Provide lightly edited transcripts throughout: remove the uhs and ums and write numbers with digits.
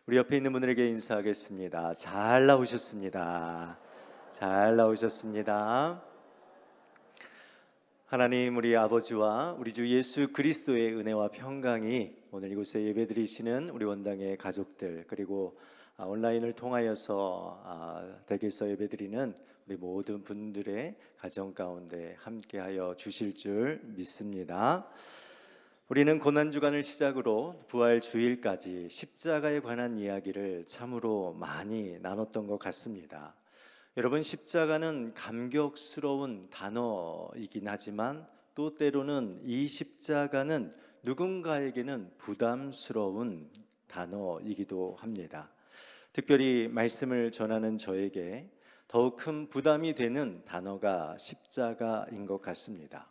우리 옆에 있는 분들에게 인사하겠습니다. 잘 나오셨습니다. 잘 나오셨습니다. 하나님 우리 아버지와 우리 주 예수 그리스도의 은혜와 평강이 오늘 이곳에 예배드리시는 우리 원당의 가족들, 그리고 온라인을 통하여서 댁에서 예배드리는 우리 모든 분들의 가정 가운데 함께하여 주실 줄 믿습니다. 우리는 고난주간을 시작으로 부활 주일까지 십자가에 관한 이야기를 참으로 많이 나눴던 것 같습니다. 여러분, 십자가는 감격스러운 단어이긴 하지만 또 때로는 이 십자가는 누군가에게는 부담스러운 단어이기도 합니다. 특별히 말씀을 전하는 저에게 더욱 큰 부담이 되는 단어가 십자가인 것 같습니다.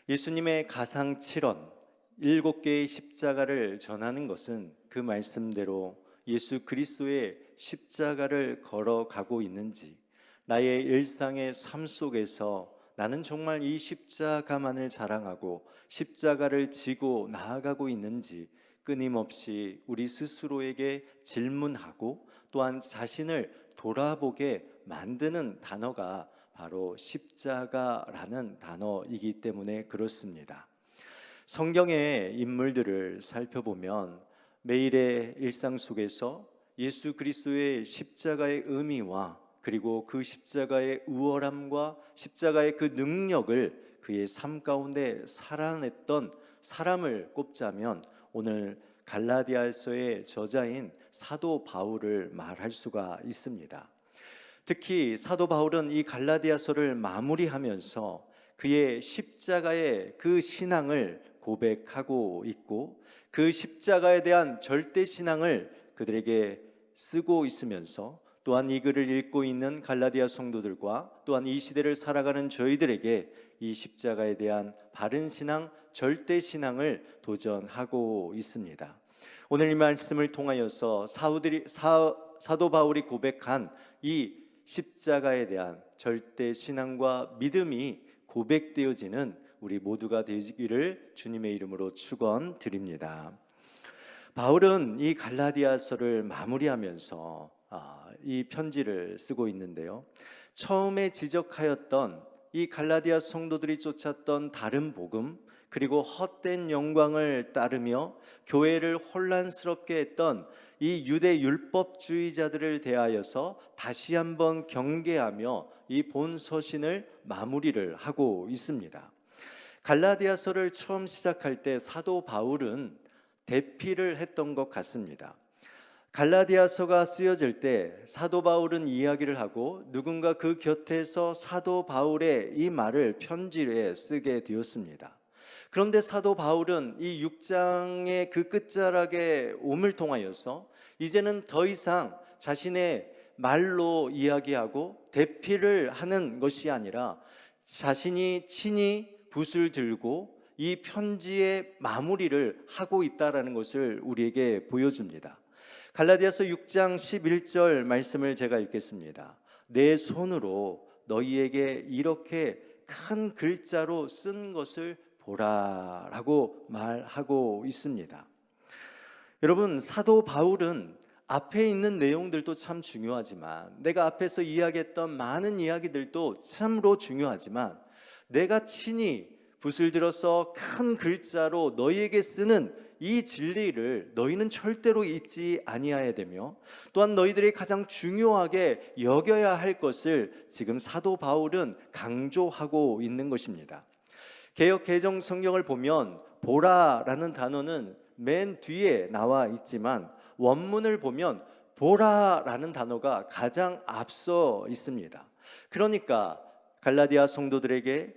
예수님의 가상 7원 7개의 십자가를 전하는 것은 그 말씀대로 예수 그리스도의 십자가를 걸어가고 있는지, 나의 일상의 삶 속에서 나는 정말 이 십자가만을 자랑하고 십자가를 지고 나아가고 있는지 끊임없이 우리 스스로에게 질문하고 또한 자신을 돌아보게 만드는 단어가 바로 십자가라는 단어이기 때문에 그렇습니다. 성경의 인물들을 살펴보면 매일의 일상 속에서 예수 그리스도의 십자가의 의미와 그리고 그 십자가의 우월함과 십자가의 그 능력을 그의 삶 가운데 살아냈던 사람을 꼽자면 오늘 갈라디아서의 저자인 사도 바울을 말할 수가 있습니다. 특히 사도 바울은 이 갈라디아서를 마무리하면서 그의 십자가의 그 신앙을 고백하고 있고 그 십자가에 대한 절대 신앙을 그들에게 쓰고 있으면서 또한 이 글을 읽고 있는 갈라디아 성도들과 또한 이 시대를 살아가는 저희들에게 이 십자가에 대한 바른 신앙, 절대 신앙을 도전하고 있습니다. 오늘 이 말씀을 통하여서 사도 바울이 고백한 이 십자가에 대한 절대 신앙과 믿음이 고백되어지는 우리 모두가 되기를 주님의 이름으로 축원드립니다. 바울은 이 갈라디아서를 마무리하면서 이 편지를 쓰고 있는데요, 처음에 지적하였던 이 갈라디아 성도들이 쫓았던 다른 복음, 그리고 헛된 영광을 따르며 교회를 혼란스럽게 했던 이 유대 율법주의자들을 대하여서 다시 한번 경계하며 이 본 서신을 마무리를 하고 있습니다. 갈라디아서를 처음 시작할 때 사도 바울은 대피를 했던 것 같습니다. 갈라디아서가 쓰여질 때 사도 바울은 이야기를 하고 누군가 그 곁에서 사도 바울의 이 말을 편지에 쓰게 되었습니다. 그런데 사도 바울은 이 6장의 그 끝자락의 옴을 통하여서 이제는 더 이상 자신의 말로 이야기하고 대피를 하는 것이 아니라 자신이 친히 붓을 들고 이 편지의 마무리를 하고 있다는 것을 우리에게 보여줍니다. 갈라디아서 6장 11절 말씀을 제가 읽겠습니다. 내 손으로 너희에게 이렇게 큰 글자로 쓴 것을 보라라고 말하고 있습니다. 여러분, 사도 바울은 앞에 있는 내용들도 참 중요하지만, 내가 앞에서 이야기했던 많은 이야기들도 참으로 중요하지만, 내가 친히 붓을 들어서 큰 글자로 너희에게 쓰는 이 진리를 너희는 절대로 잊지 아니해야 되며, 또한 너희들이 가장 중요하게 여겨야 할 것을 지금 사도 바울은 강조하고 있는 것입니다. 개역 개정 성경을 보면 보라라는 단어는 맨 뒤에 나와 있지만 원문을 보면 보라라는 단어가 가장 앞서 있습니다. 그러니까 갈라디아 성도들에게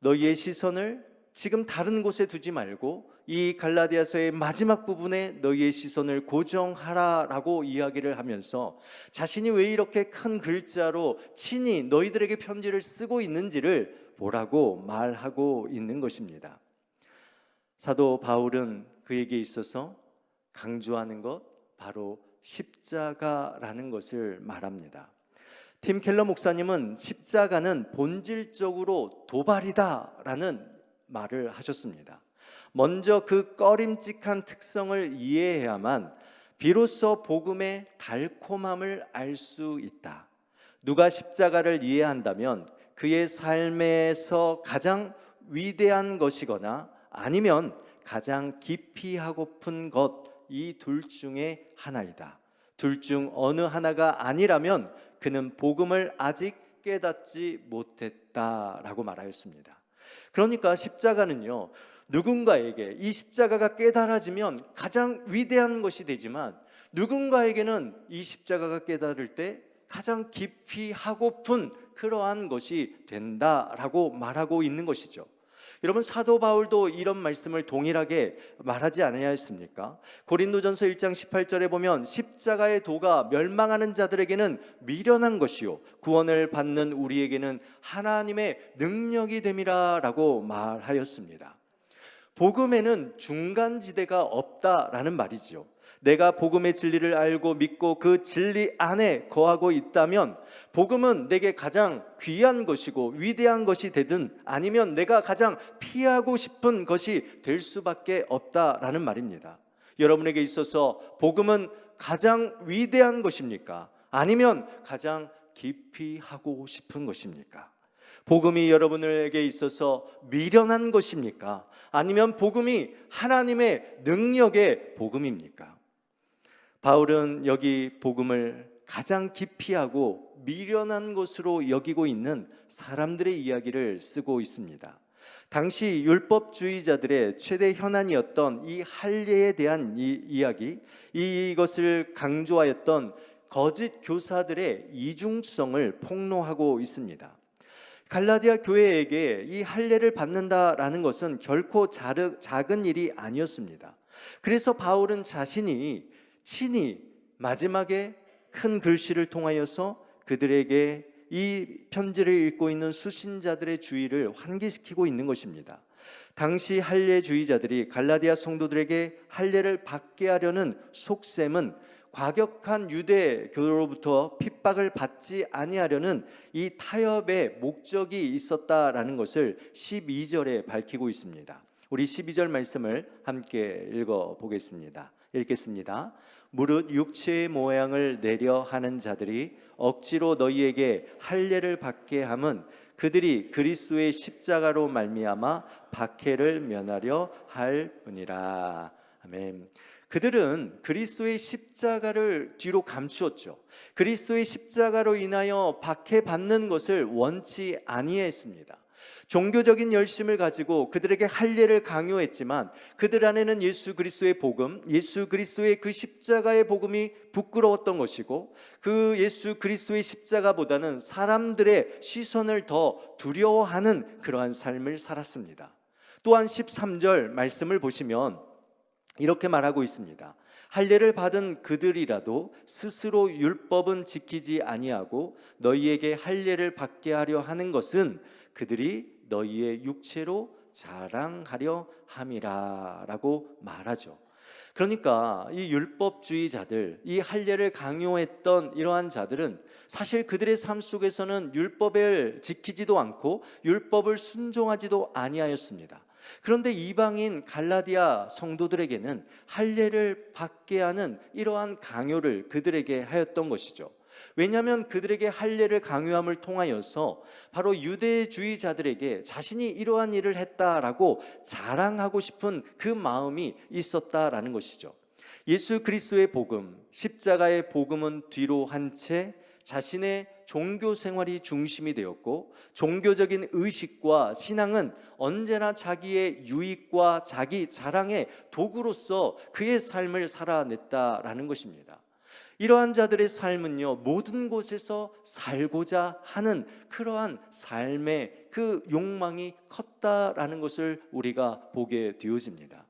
너희의 시선을 지금 다른 곳에 두지 말고 이 갈라디아서의 마지막 부분에 너희의 시선을 고정하라라고 이야기를 하면서 자신이 왜 이렇게 큰 글자로 친히 너희들에게 편지를 쓰고 있는지를 보라고 말하고 있는 것입니다. 사도 바울은 그에게 있어서 강조하는 것, 바로 십자가라는 것을 말합니다. 팀 켈러 목사님은 십자가는 본질적으로 도발이다라는 말을 하셨습니다. 먼저 그 꺼림칙한 특성을 이해해야만 비로소 복음의 달콤함을 알 수 있다. 누가 십자가를 이해한다면 그의 삶에서 가장 위대한 것이거나 아니면 가장 깊이 하고픈 것, 이 둘 중에 하나이다. 둘 중 어느 하나가 아니라면 그는 복음을 아직 깨닫지 못했다라고 말하였습니다. 그러니까 십자가는요, 누군가에게 이 십자가가 깨달아지면 가장 위대한 것이 되지만 누군가에게는 이 십자가가 깨달을 때 가장 깊이 하고픈 그러한 것이 된다라고 말하고 있는 것이죠. 여러분, 사도 바울도 이런 말씀을 동일하게 말하지 않았습니까? 고린도전서 1장 18절에 보면 십자가의 도가 멸망하는 자들에게는 미련한 것이요 구원을 받는 우리에게는 하나님의 능력이 됨이라 라고 말하였습니다. 복음에는 중간지대가 없다라는 말이지요. 내가 복음의 진리를 알고 믿고 그 진리 안에 거하고 있다면 복음은 내게 가장 귀한 것이고 위대한 것이 되든 아니면 내가 가장 피하고 싶은 것이 될 수밖에 없다라는 말입니다. 여러분에게 있어서 복음은 가장 위대한 것입니까? 아니면 가장 깊이 하고 싶은 것입니까? 복음이 여러분에게 있어서 미련한 것입니까? 아니면 복음이 하나님의 능력의 복음입니까? 바울은 여기 복음을 가장 깊이 하고 미련한 것으로 여기고 있는 사람들의 이야기를 쓰고 있습니다. 당시 율법주의자들의 최대 현안이었던 이 할례에 대한 이야기, 이것을 강조하였던 거짓 교사들의 이중성을 폭로하고 있습니다. 갈라디아 교회에게 이 할례를 받는다라는 것은 결코 작은 일이 아니었습니다. 그래서 바울은 자신이 친히 마지막에 큰 글씨를 통하여서 그들에게 이 편지를 읽고 있는 수신자들의 주의를 환기시키고 있는 것입니다. 당시 할례주의자들이 갈라디아 성도들에게 할례를 받게 하려는 속셈은 과격한 유대교로부터 핍박을 받지 아니하려는 이 타협의 목적이 있었다라는 것을 12절에 밝히고 있습니다. 우리 12절 말씀을 함께 읽어보겠습니다. 읽겠습니다. 무릇 육체의 모양을 내려 하는 자들이 억지로 너희에게 할례를 받게 함은 그들이 그리스도의 십자가로 말미암아 박해를 면하려 할 뿐이라. 아멘. 그들은 그리스도의 십자가를 뒤로 감추었죠. 그리스도의 십자가로 인하여 박해받는 것을 원치 아니했습니다. 종교적인 열심을 가지고 그들에게 할례를 강요했지만 그들 안에는 예수 그리스도의 복음, 예수 그리스도의 그 십자가의 복음이 부끄러웠던 것이고 그 예수 그리스도의 십자가보다는 사람들의 시선을 더 두려워하는 그러한 삶을 살았습니다. 또한 13절 말씀을 보시면 이렇게 말하고 있습니다. 할례를 받은 그들이라도 스스로 율법은 지키지 아니하고 너희에게 할례를 받게 하려 하는 것은 그들이 너희의 육체로 자랑하려 함이라 라고 말하죠. 그러니까 이 율법주의자들, 이 할례를 강요했던 이러한 자들은 사실 그들의 삶 속에서는 율법을 지키지도 않고 율법을 순종하지도 아니하였습니다. 그런데 이방인 갈라디아 성도들에게는 할례를 받게 하는 이러한 강요를 그들에게 하였던 것이죠. 왜냐하면 그들에게 할례를 강요함을 통하여서 바로 유대주의자들에게 자신이 이러한 일을 했다라고 자랑하고 싶은 그 마음이 있었다라는 것이죠. 예수 그리스도의 복음, 십자가의 복음은 뒤로 한 채 자신의 종교 생활이 중심이 되었고 종교적인 의식과 신앙은 언제나 자기의 유익과 자기 자랑의 도구로서 그의 삶을 살아냈다라는 것입니다. 이러한 자들의 삶은요, 모든 곳에서 살고자 하는 그러한 삶의 그 욕망이 컸다라는 것을 우리가 보게 되어집니다.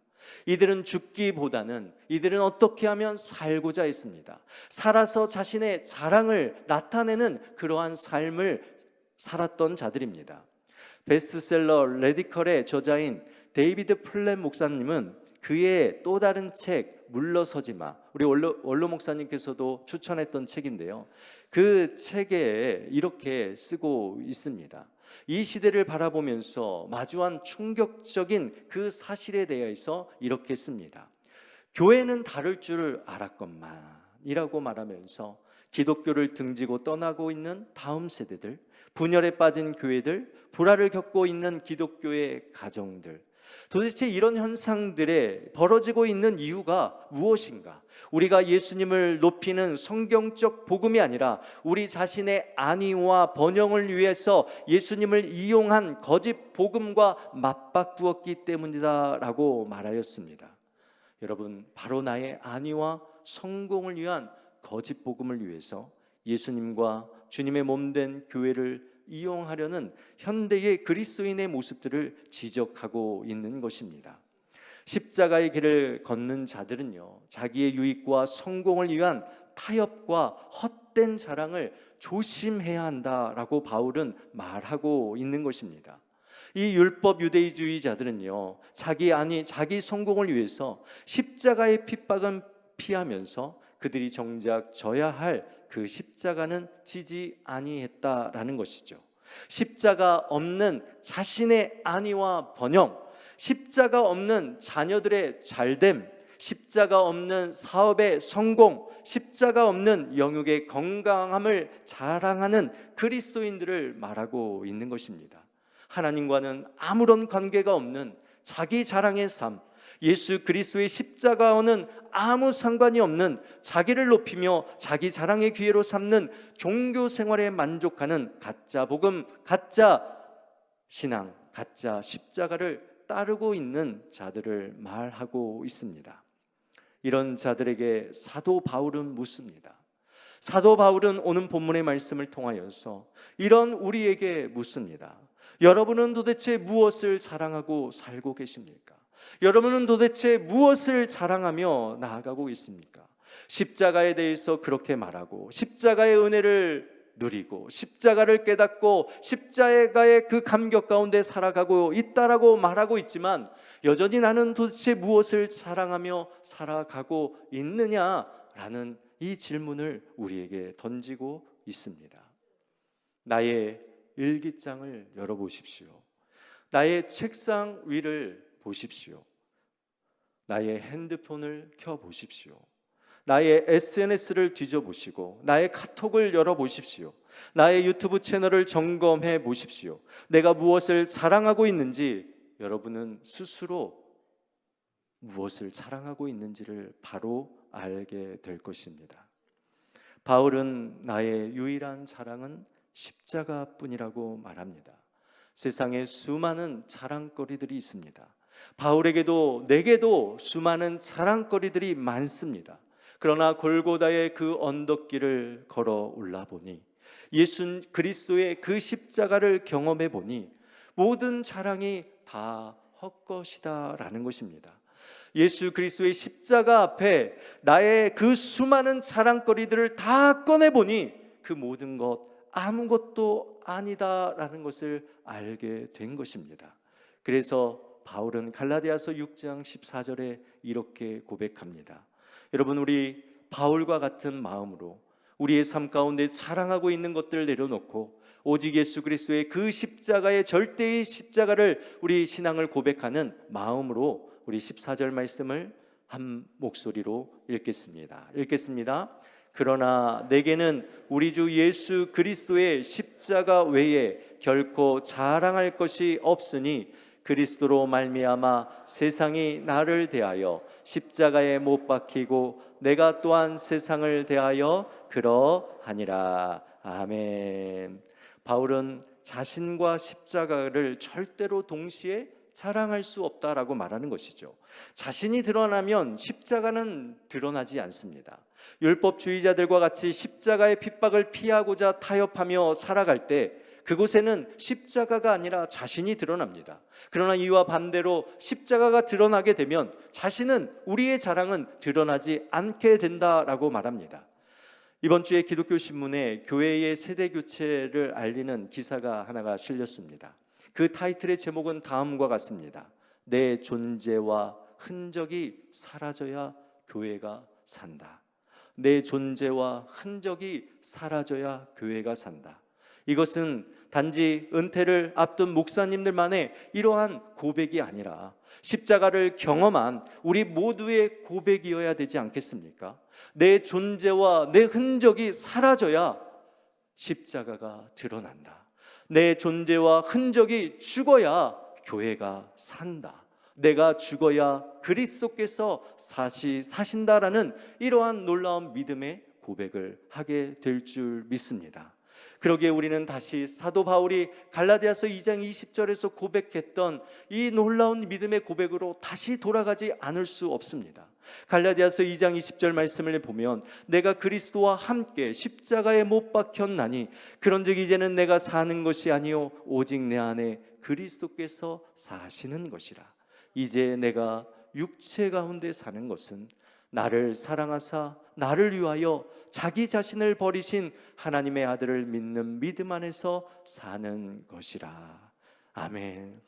이들은 죽기보다는 이들은 어떻게 하면 살고자 했습니다. 살아서 자신의 자랑을 나타내는 그러한 삶을 살았던 자들입니다. 베스트셀러 레디컬의 저자인 데이비드 플랫 목사님은 그의 또 다른 책 물러서지 마, 우리 원로 목사님께서도 추천했던 책인데요, 그 책에 이렇게 쓰고 있습니다. 이 시대를 바라보면서 마주한 충격적인 그 사실에 대해서 이렇게 씁니다. 교회는 다를 줄 알았건만이라고 말하면서 기독교를 등지고 떠나고 있는 다음 세대들, 분열에 빠진 교회들, 불화를 겪고 있는 기독교의 가정들, 도대체 이런 현상들에 벌어지고 있는 이유가 무엇인가? 우리가 예수님을 높이는 성경적 복음이 아니라 우리 자신의 안위와 번영을 위해서 예수님을 이용한 거짓 복음과 맞바꾸었기 때문이다 라고 말하였습니다. 여러분, 바로 나의 안위와 성공을 위한 거짓 복음을 위해서 예수님과 주님의 몸된 교회를 이용하려는 현대의 그리스도인의 모습들을 지적하고 있는 것입니다. 십자가의 길을 걷는 자들은요, 자기의 유익과 성공을 위한 타협과 헛된 자랑을 조심해야 한다라고 바울은 말하고 있는 것입니다. 이 율법 유대주의자들은요, 자기 성공을 위해서 십자가의 핍박은 피하면서 그들이 정작 져야 할 그 십자가는 지지 아니했다라는 것이죠. 십자가 없는 자신의 안위와 번영, 십자가 없는 자녀들의 잘됨, 십자가 없는 사업의 성공, 십자가 없는 영육의 건강함을 자랑하는 그리스도인들을 말하고 있는 것입니다. 하나님과는 아무런 관계가 없는 자기 자랑의 삶, 예수 그리스도의 십자가와는 아무 상관이 없는 자기를 높이며 자기 자랑의 기회로 삼는 종교 생활에 만족하는 가짜 복음, 가짜 신앙, 가짜 십자가를 따르고 있는 자들을 말하고 있습니다. 이런 자들에게 사도 바울은 묻습니다. 사도 바울은 오늘 본문의 말씀을 통하여서 이런 우리에게 묻습니다. 여러분은 도대체 무엇을 자랑하고 살고 계십니까? 여러분은 도대체 무엇을 자랑하며 나아가고 있습니까? 십자가에 대해서 그렇게 말하고 십자가의 은혜를 누리고 십자가를 깨닫고 십자가의 그 감격 가운데 살아가고 있다라고 말하고 있지만 여전히 나는 도대체 무엇을 자랑하며 살아가고 있느냐라는 이 질문을 우리에게 던지고 있습니다. 나의 일기장을 열어보십시오. 나의 책상 위를 보십시오. 나의 핸드폰을 켜보십시오. 나의 SNS를 뒤져보시고 나의 카톡을 열어보십시오. 나의 유튜브 채널을 점검해 보십시오. 내가 무엇을 자랑하고 있는지 여러분은 스스로 무엇을 자랑하고 있는지를 바로 알게 될 것입니다. 바울은 나의 유일한 자랑은 십자가뿐이라고 말합니다. 세상에 수많은 자랑거리들이 있습니다. 바울에게도 내게도 수많은 자랑거리들이 많습니다. 그러나 골고다의 그 언덕길을 걸어 올라보니 예수 그리스도의 그 십자가를 경험해 보니 모든 자랑이 다 헛것이다라는 것입니다. 예수 그리스도의 십자가 앞에 나의 그 수많은 자랑거리들을 다 꺼내보니 그 모든 것 아무것도 아니다라는 것을 알게 된 것입니다. 그래서 바울은 갈라디아서 6장 14절에 이렇게 고백합니다. 여러분, 우리 바울과 같은 마음으로 우리의 삶 가운데 사랑하고 있는 것들을 내려놓고 오직 예수 그리스도의 그 십자가의 절대의 십자가를 우리 신앙을 고백하는 마음으로 우리 14절 말씀을 한 목소리로 읽겠습니다. 그러나 내게는 우리 주 예수 그리스도의 십자가 외에 결코 자랑할 것이 없으니 그리스도로 말미암아 세상이 나를 대하여 십자가에 못 박히고 내가 또한 세상을 대하여 그러하니라. 아멘. 바울은 자신과 십자가를 절대로 동시에 자랑할 수 없다라고 말하는 것이죠. 자신이 드러나면 십자가는 드러나지 않습니다. 율법주의자들과 같이 십자가의 핍박을 피하고자 타협하며 살아갈 때 그곳에는 십자가가 아니라 자신이 드러납니다. 그러나 이와 반대로 십자가가 드러나게 되면 자신은, 우리의 자랑은 드러나지 않게 된다라고 말합니다. 이번 주에 기독교 신문에 교회의 세대 교체를 알리는 기사가 하나가 실렸습니다. 그 타이틀의 제목은 다음과 같습니다. 내 존재와 흔적이 사라져야 교회가 산다. 내 존재와 흔적이 사라져야 교회가 산다. 이것은 단지 은퇴를 앞둔 목사님들만의 이러한 고백이 아니라 십자가를 경험한 우리 모두의 고백이어야 되지 않겠습니까? 내 존재와 내 흔적이 사라져야 십자가가 드러난다. 내 존재와 흔적이 죽어야 교회가 산다. 내가 죽어야 그리스도께서 사신다라는 이러한 놀라운 믿음의 고백을 하게 될 줄 믿습니다. 그러기에 우리는 다시 사도 바울이 갈라디아서 2장 20절에서 고백했던 이 놀라운 믿음의 고백으로 다시 돌아가지 않을 수 없습니다. 갈라디아서 2장 20절 말씀을 보면 내가 그리스도와 함께 십자가에 못 박혔나니 그런즉 이제는 내가 사는 것이 아니요 오직 내 안에 그리스도께서 사시는 것이라. 이제 내가 육체 가운데 사는 것은 나를 사랑하사 나를 위하여 자기 자신을 버리신 하나님의 아들을 믿는 믿음 안에서 사는 것이라. 아멘.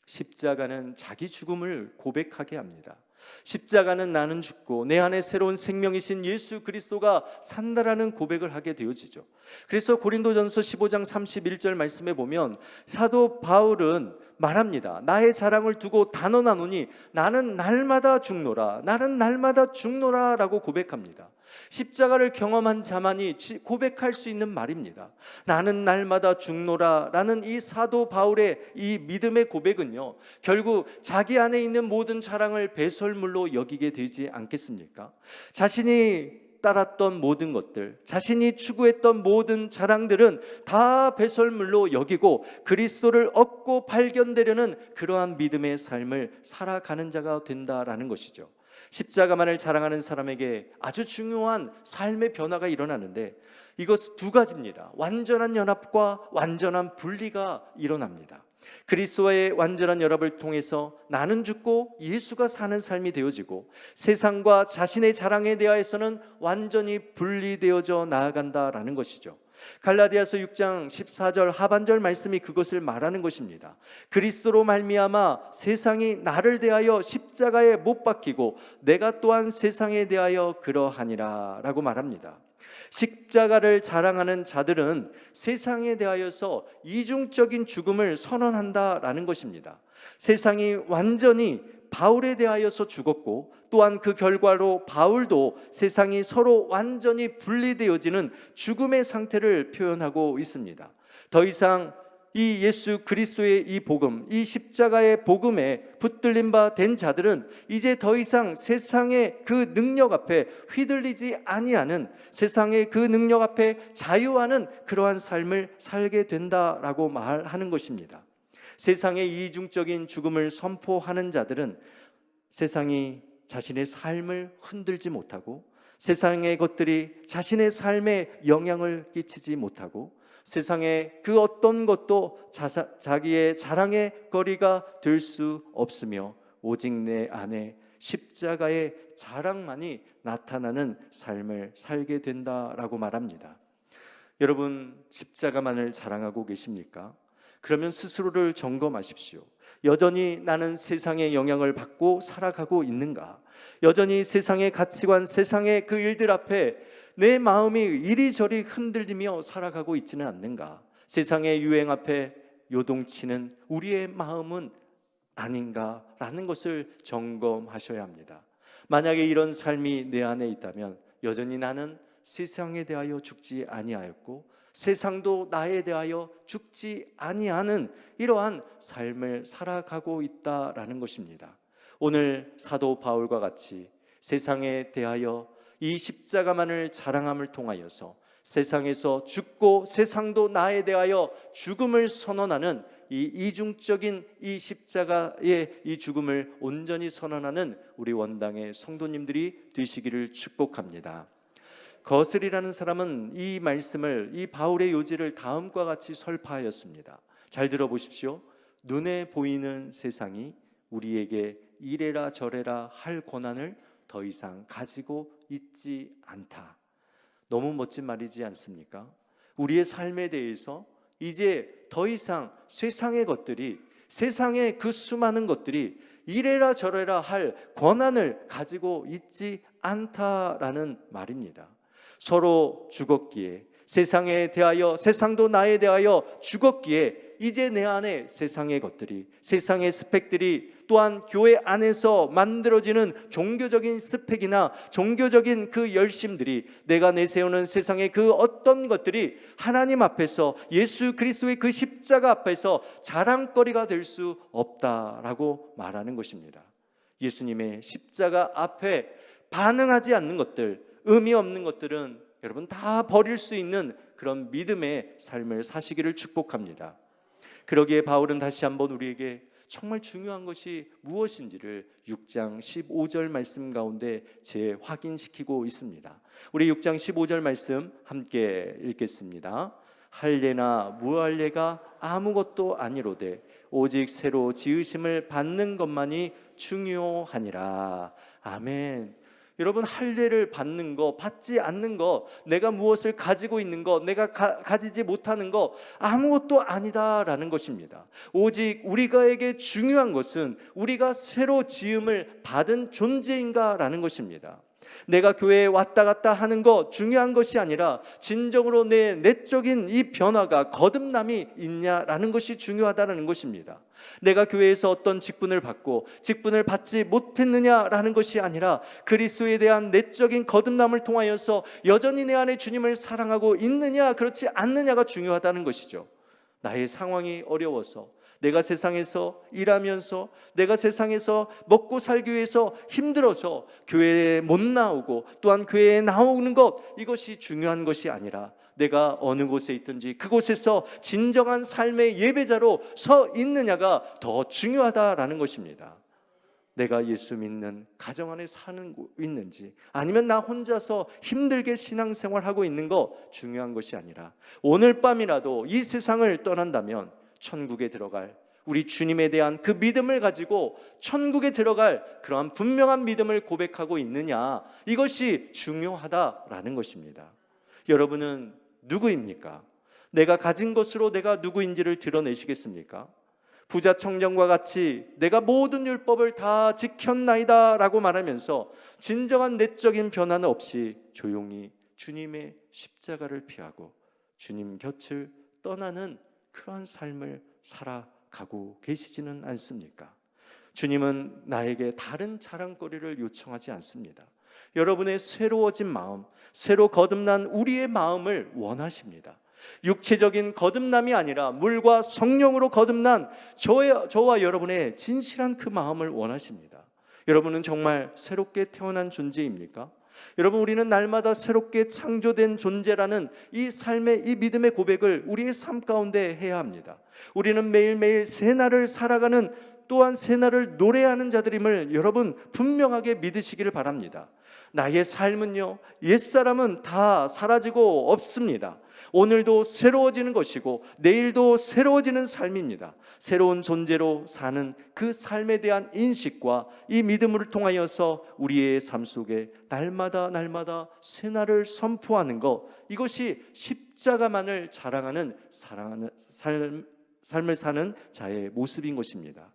십자가는 자기 죽음을 고백하게 합니다. 십자가는 나는 죽고 내 안에 새로운 생명이신 예수 그리스도가 산다라는 고백을 하게 되어지죠. 그래서 고린도전서 15장 31절 말씀에 보면 사도 바울은 말합니다. 나의 자랑을 두고 단언하노니 나는 날마다 죽노라, 나는 날마다 죽노라 라고 고백합니다. 십자가를 경험한 자만이 고백할 수 있는 말입니다. 나는 날마다 죽노라 라는 이 사도 바울의 이 믿음의 고백은요, 결국 자기 안에 있는 모든 자랑을 배설물로 여기게 되지 않겠습니까? 자신이 따랐던 모든 것들, 자신이 추구했던 모든 자랑들은 다 배설물로 여기고 그리스도를 얻고 발견되려는 그러한 믿음의 삶을 살아가는 자가 된다라는 것이죠. 십자가만을 자랑하는 사람에게 아주 중요한 삶의 변화가 일어나는데 이것 두 가지입니다. 완전한 연합과 완전한 분리가 일어납니다. 그리스도와의 완전한 연합을 통해서 나는 죽고 예수가 사는 삶이 되어지고 세상과 자신의 자랑에 대하여서는 완전히 분리되어져 나아간다라는 것이죠. 갈라디아서 6장 14절 하반절 말씀이 그것을 말하는 것입니다. 그리스도로 말미암아 세상이 나를 대하여 십자가에 못 박히고 내가 또한 세상에 대하여 그러하니라 라고 말합니다. 십자가를 자랑하는 자들은 세상에 대하여서 이중적인 죽음을 선언한다라는 것입니다. 세상이 완전히 바울에 대하여서 죽었고 또한 그 결과로 바울도 세상이 서로 완전히 분리되어지는 죽음의 상태를 표현하고 있습니다. 더 이상 이 예수 그리스도의 이 복음, 이 십자가의 복음에 붙들린 바 된 자들은 이제 더 이상 세상의 그 능력 앞에 휘둘리지 아니하는, 세상의 그 능력 앞에 자유하는 그러한 삶을 살게 된다라고 말하는 것입니다. 세상의 이중적인 죽음을 선포하는 자들은 세상이 자신의 삶을 흔들지 못하고 세상의 것들이 자신의 삶에 영향을 끼치지 못하고 세상의 그 어떤 것도 자기의 자랑의 거리가 될 수 없으며 오직 내 안에 십자가의 자랑만이 나타나는 삶을 살게 된다라고 말합니다. 여러분, 십자가만을 자랑하고 계십니까? 그러면 스스로를 점검하십시오. 여전히 나는 세상의 영향을 받고 살아가고 있는가? 여전히 세상의 가치관, 세상의 그 일들 앞에 내 마음이 이리저리 흔들리며 살아가고 있지는 않는가? 세상의 유행 앞에 요동치는 우리의 마음은 아닌가라는 것을 점검하셔야 합니다. 만약에 이런 삶이 내 안에 있다면 여전히 나는 세상에 대하여 죽지 아니하였고 세상도 나에 대하여 죽지 아니하는 이러한 삶을 살아가고 있다라는 것입니다. 오늘 사도 바울과 같이 세상에 대하여 이 십자가만을 자랑함을 통하여서 세상에서 죽고 세상도 나에 대하여 죽음을 선언하는 이 이중적인 이 십자가의 이 죽음을 온전히 선언하는 우리 원당의 성도님들이 되시기를 축복합니다. 거슬이라는 사람은 이 말씀을, 이 바울의 요지를 다음과 같이 설파하였습니다. 잘 들어보십시오. 눈에 보이는 세상이 우리에게 이래라 저래라 할 권한을 더 이상 가지고 있지 않다. 너무 멋진 말이지 않습니까? 우리의 삶에 대해서 이제 더 이상 세상의 것들이, 세상의 그 수많은 것들이 이래라 저래라 할 권한을 가지고 있지 않다라는 말입니다. 서로 죽었기에 세상에 대하여, 세상도 나에 대하여 죽었기에 이제 내 안에 세상의 것들이, 세상의 스펙들이, 또한 교회 안에서 만들어지는 종교적인 스펙이나 종교적인 그 열심들이, 내가 내세우는 세상의 그 어떤 것들이 하나님 앞에서, 예수 그리스도의 그 십자가 앞에서 자랑거리가 될 수 없다라고 말하는 것입니다. 예수님의 십자가 앞에 반응하지 않는 것들, 의미 없는 것들은 여러분 다 버릴 수 있는 그런 믿음의 삶을 사시기를 축복합니다. 그러기에 바울은 다시 한번 우리에게 정말 중요한 것이 무엇인지를 6장 15절 말씀 가운데 재확인시키고 있습니다. 우리 6장 15절 말씀 함께 읽겠습니다. 할례나 무할례가 아무것도 아니로되 오직 새로 지으심을 받는 것만이 중요하니라. 아멘. 여러분, 할례를 받는 거, 받지 않는 거, 내가 무엇을 가지고 있는 거, 내가 가지지 못하는 거 아무것도 아니다라는 것입니다. 오직 우리가에게 중요한 것은 우리가 새로 지음을 받은 존재인가라는 것입니다. 내가 교회에 왔다 갔다 하는 거 중요한 것이 아니라 진정으로 내 내적인 이 변화가, 거듭남이 있냐라는 것이 중요하다는 것입니다. 내가 교회에서 어떤 직분을 받고 직분을 받지 못했느냐라는 것이 아니라 그리스도에 대한 내적인 거듭남을 통하여서 여전히 내 안에 주님을 사랑하고 있느냐 그렇지 않느냐가 중요하다는 것이죠. 나의 상황이 어려워서, 내가 세상에서 일하면서, 내가 세상에서 먹고 살기 위해서 힘들어서 교회에 못 나오고, 또한 교회에 나오는 것, 이것이 중요한 것이 아니라 내가 어느 곳에 있든지 그곳에서 진정한 삶의 예배자로 서 있느냐가 더 중요하다라는 것입니다. 내가 예수 믿는 가정 안에 사는 있는지, 아니면 나 혼자서 힘들게 신앙생활하고 있는 거 중요한 것이 아니라, 오늘 밤이라도 이 세상을 떠난다면 천국에 들어갈 우리 주님에 대한 그 믿음을 가지고 천국에 들어갈 그러한 분명한 믿음을 고백하고 있느냐, 이것이 중요하다라는 것입니다. 여러분은 누구입니까? 내가 가진 것으로 내가 누구인지를 드러내시겠습니까? 부자 청년과 같이 내가 모든 율법을 다 지켰나이다 라고 말하면서 진정한 내적인 변화는 없이 조용히 주님의 십자가를 피하고 주님 곁을 떠나는 그러한 삶을 살아가고 계시지는 않습니까? 주님은 나에게 다른 자랑거리를 요청하지 않습니다. 여러분의 새로워진 마음, 새로 거듭난 우리의 마음을 원하십니다. 육체적인 거듭남이 아니라 물과 성령으로 거듭난 저와 여러분의 진실한 그 마음을 원하십니다. 여러분은 정말 새롭게 태어난 존재입니까? 여러분, 우리는 날마다 새롭게 창조된 존재라는 이 삶의, 이 믿음의 고백을 우리의 삶 가운데 해야 합니다. 우리는 매일매일 새날을 살아가는, 또한 새날을 노래하는 자들임을 여러분 분명하게 믿으시기를 바랍니다. 나의 삶은요, 옛사람은 다 사라지고 없습니다. 오늘도 새로워지는 것이고 내일도 새로워지는 삶입니다. 새로운 존재로 사는 그 삶에 대한 인식과 이 믿음을 통하여서 우리의 삶 속에 날마다 새날을 선포하는 것, 이것이 십자가만을 자랑하는 삶을 사는 자의 모습인 것입니다.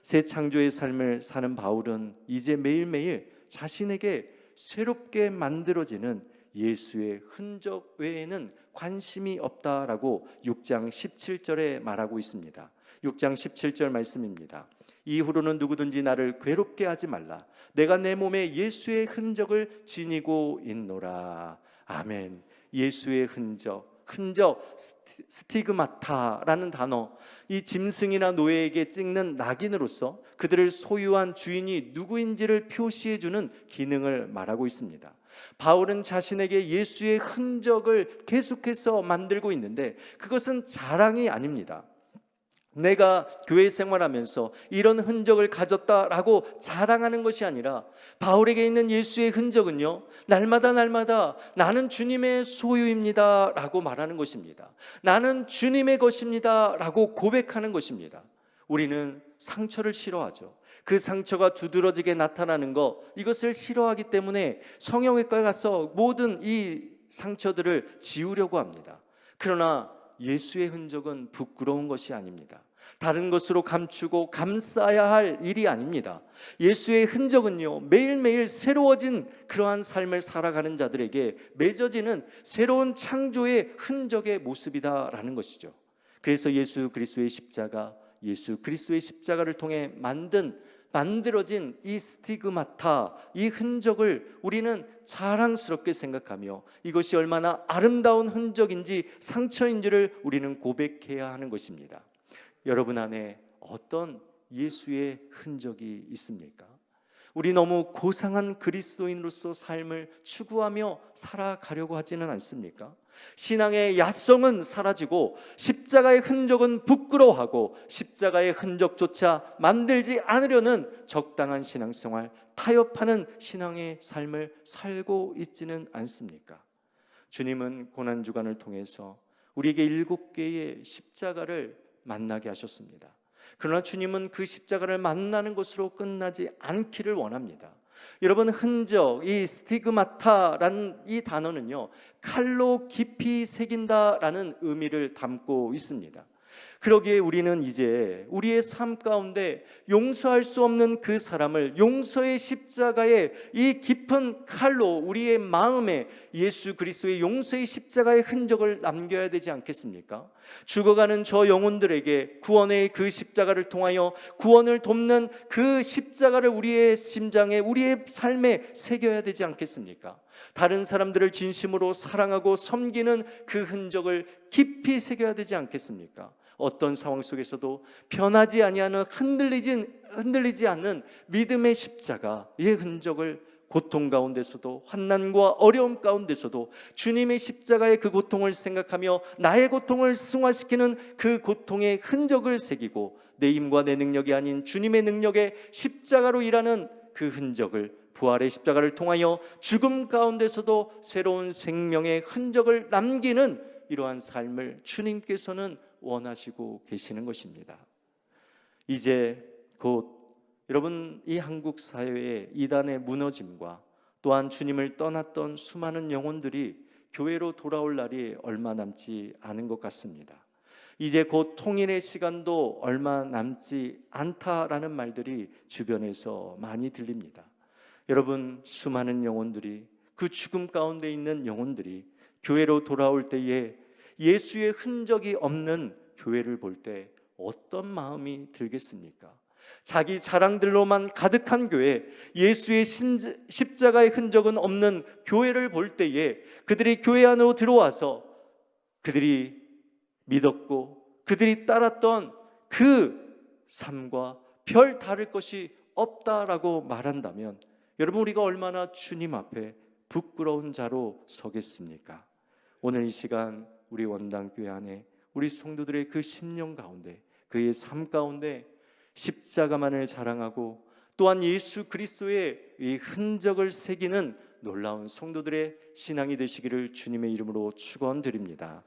새 창조의 삶을 사는 바울은 이제 매일매일 자신에게 새롭게 만들어지는 예수의 흔적 외에는 관심이 없다라고 6장 17절에 말하고 있습니다. 6장 17절 말씀입니다. 이후로는 누구든지 나를 괴롭게 하지 말라. 내가 내 몸에 예수의 흔적을 지니고 있노라. 아멘. 예수의 흔적, 스티그마타라는 단어, 이 짐승이나 노예에게 찍는 낙인으로서 그들을 소유한 주인이 누구인지를 표시해주는 기능을 말하고 있습니다. 바울은 자신에게 예수의 흔적을 계속해서 만들고 있는데 그것은 자랑이 아닙니다. 내가 교회 생활하면서 이런 흔적을 가졌다라고 자랑하는 것이 아니라, 바울에게 있는 예수의 흔적은요, 날마다 나는 주님의 소유입니다 라고 말하는 것입니다. 나는 주님의 것입니다 라고 고백하는 것입니다. 우리는 상처를 싫어하죠. 그 상처가 두드러지게 나타나는 것, 이것을 싫어하기 때문에 성형외과에 가서 모든 이 상처들을 지우려고 합니다. 그러나 예수의 흔적은 부끄러운 것이 아닙니다. 다른 것으로 감추고 감싸야 할 일이 아닙니다. 예수의 흔적은요, 매일매일 새로워진 그러한 삶을 살아가는 자들에게 맺어지는 새로운 창조의 흔적의 모습이다라는 것이죠. 그래서 예수 그리스도의 십자가를 통해 만들어진 이 스티그마타, 이 흔적을 우리는 자랑스럽게 생각하며 이것이 얼마나 아름다운 흔적인지, 상처인지를 우리는 고백해야 하는 것입니다. 여러분 안에 어떤 예수의 흔적이 있습니까? 우리 너무 고상한 그리스도인으로서 삶을 추구하며 살아가려고 하지는 않습니까? 신앙의 야성은 사라지고 십자가의 흔적은 부끄러워하고 십자가의 흔적조차 만들지 않으려는 적당한 신앙생활, 타협하는 신앙의 삶을 살고 있지는 않습니까? 주님은 고난주간을 통해서 우리에게 7개의 십자가를 만나게 하셨습니다. 그러나 주님은 그 십자가를 만나는 것으로 끝나지 않기를 원합니다. 여러분, 흔적, 이 스티그마타라는 이 단어는요, 칼로 깊이 새긴다라는 의미를 담고 있습니다. 그러기에 우리는 이제 우리의 삶 가운데 용서할 수 없는 그 사람을 용서의 십자가의 이 깊은 칼로 우리의 마음에 예수 그리스도의 용서의 십자가의 흔적을 남겨야 되지 않겠습니까? 죽어가는 저 영혼들에게 구원의 그 십자가를 통하여 구원을 돕는 그 십자가를 우리의 심장에, 우리의 삶에 새겨야 되지 않겠습니까? 다른 사람들을 진심으로 사랑하고 섬기는 그 흔적을 깊이 새겨야 되지 않겠습니까? 어떤 상황 속에서도 변하지 아니하는, 흔들리지 않는 믿음의 십자가의 흔적을 고통 가운데서도, 환난과 어려움 가운데서도 주님의 십자가의 그 고통을 생각하며 나의 고통을 승화시키는 그 고통의 흔적을 새기고, 내 힘과 내 능력이 아닌 주님의 능력의 십자가로 일하는 그 흔적을, 부활의 십자가를 통하여 죽음 가운데서도 새로운 생명의 흔적을 남기는 이러한 삶을 주님께서는 원하시고 계시는 것입니다. 이제 곧 여러분, 이 한국 사회의 이단의 무너짐과 또한 주님을 떠났던 수많은 영혼들이 교회로 돌아올 날이 얼마 남지 않은 것 같습니다. 이제 곧 통일의 시간도 얼마 남지 않다라는 말들이 주변에서 많이 들립니다. 여러분, 수많은 영혼들이, 그 죽음 가운데 있는 영혼들이 교회로 돌아올 때에 예수의 흔적이 없는 교회를 볼 때 어떤 마음이 들겠습니까? 자기 자랑들로만 가득한 교회, 예수의 십자가의 흔적은 없는 교회를 볼 때에 그들이 교회 안으로 들어와서 그들이 믿었고 그들이 따랐던 그 삶과 별 다를 것이 없다라고 말한다면, 여러분, 우리가 얼마나 주님 앞에 부끄러운 자로 서겠습니까? 오늘 이 시간 우리 원당교회 안에 우리 성도들의 그 심령 가운데, 그의 삶 가운데 십자가만을 자랑하고 또한 예수 그리스도의 이 흔적을 새기는 놀라운 성도들의 신앙이 되시기를 주님의 이름으로 축원드립니다.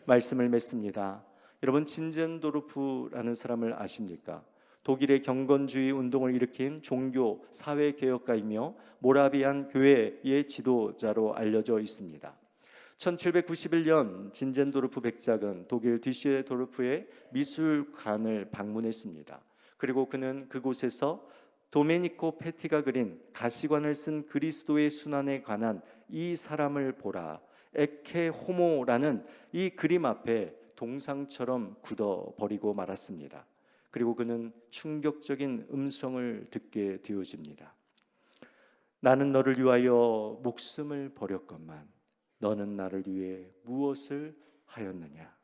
말씀을 맺습니다. 여러분, 진젠도르프라는 사람을 아십니까? 독일의 경건주의 운동을 일으킨 종교 사회개혁가이며 모라비안 교회의 지도자로 알려져 있습니다. 1791년 진젠도르프 백작은 독일 뒤슈에도르프의 미술관을 방문했습니다. 그리고 그는 그곳에서 도메니코 페티가 그린 가시관을 쓴 그리스도의 순환에 관한 이 사람을 보라, 에케 호모라는 이 그림 앞에 동상처럼 굳어버리고 말았습니다. 그리고 그는 충격적인 음성을 듣게 되어집니다. 나는 너를 위하여 목숨을 버렸건만 너는 나를 위해 무엇을 하였느냐?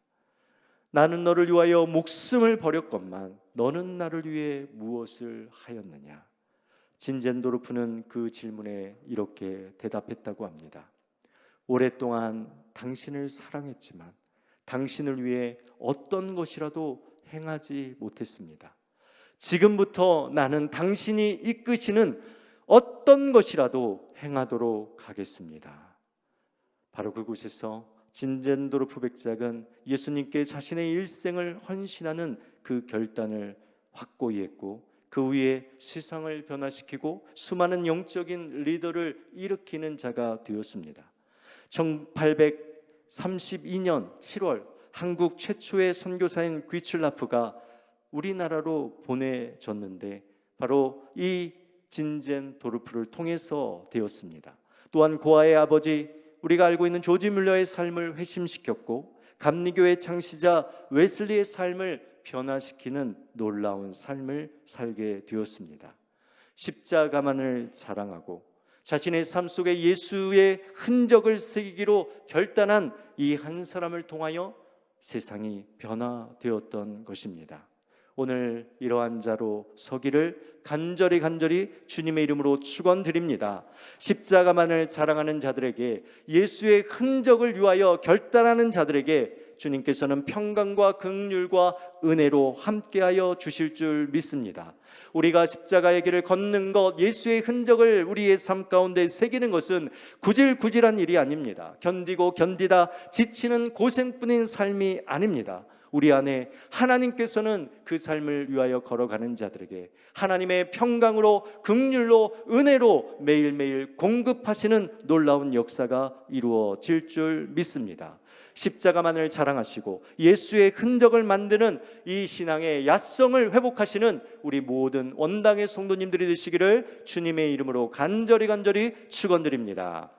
나는 너를 위하여 목숨을 버렸건만 너는 나를 위해 무엇을 하였느냐? 진젠도르프는 그 질문에 이렇게 대답했다고 합니다. 오랫동안 당신을 사랑했지만 당신을 위해 어떤 것이라도 행하지 못했습니다. 지금부터 나는 당신이 이끄시는 어떤 것이라도 행하도록 하겠습니다. 바로 그곳에서 진젠도르프 백작은 예수님께 자신의 일생을 헌신하는 그 결단을 확고히 했고, 그 위에 세상을 변화시키고 수많은 영적인 리더를 일으키는 자가 되었습니다. 1832년 7월 한국 최초의 선교사인 귀출라프가 우리나라로 보내졌는데 바로 이 진젠 도르프를 통해서 되었습니다. 또한 고아의 아버지, 우리가 알고 있는 조지 뮬러의 삶을 회심시켰고 감리교의 창시자 웨슬리의 삶을 변화시키는 놀라운 삶을 살게 되었습니다. 십자가만을 자랑하고 자신의 삶 속에 예수의 흔적을 새기기로 결단한 이 한 사람을 통하여 세상이 변화되었던 것입니다. 오늘 이러한 자로 서기를 간절히 주님의 이름으로 축원드립니다. 십자가만을 자랑하는 자들에게, 예수의 흔적을 위하여 결단하는 자들에게 주님께서는 평강과 긍휼과 은혜로 함께하여 주실 줄 믿습니다. 우리가 십자가의 길을 걷는 것, 예수의 흔적을 우리의 삶 가운데 새기는 것은 구질구질한 일이 아닙니다. 견디고 견디다 지치는 고생뿐인 삶이 아닙니다. 우리 안에 하나님께서는 그 삶을 위하여 걸어가는 자들에게 하나님의 평강으로, 긍휼로, 은혜로 매일매일 공급하시는 놀라운 역사가 이루어질 줄 믿습니다. 십자가만을 자랑하시고 예수의 흔적을 만드는 이 신앙의 야성을 회복하시는 우리 모든 원당의 성도님들이 되시기를 주님의 이름으로 간절히 축원드립니다.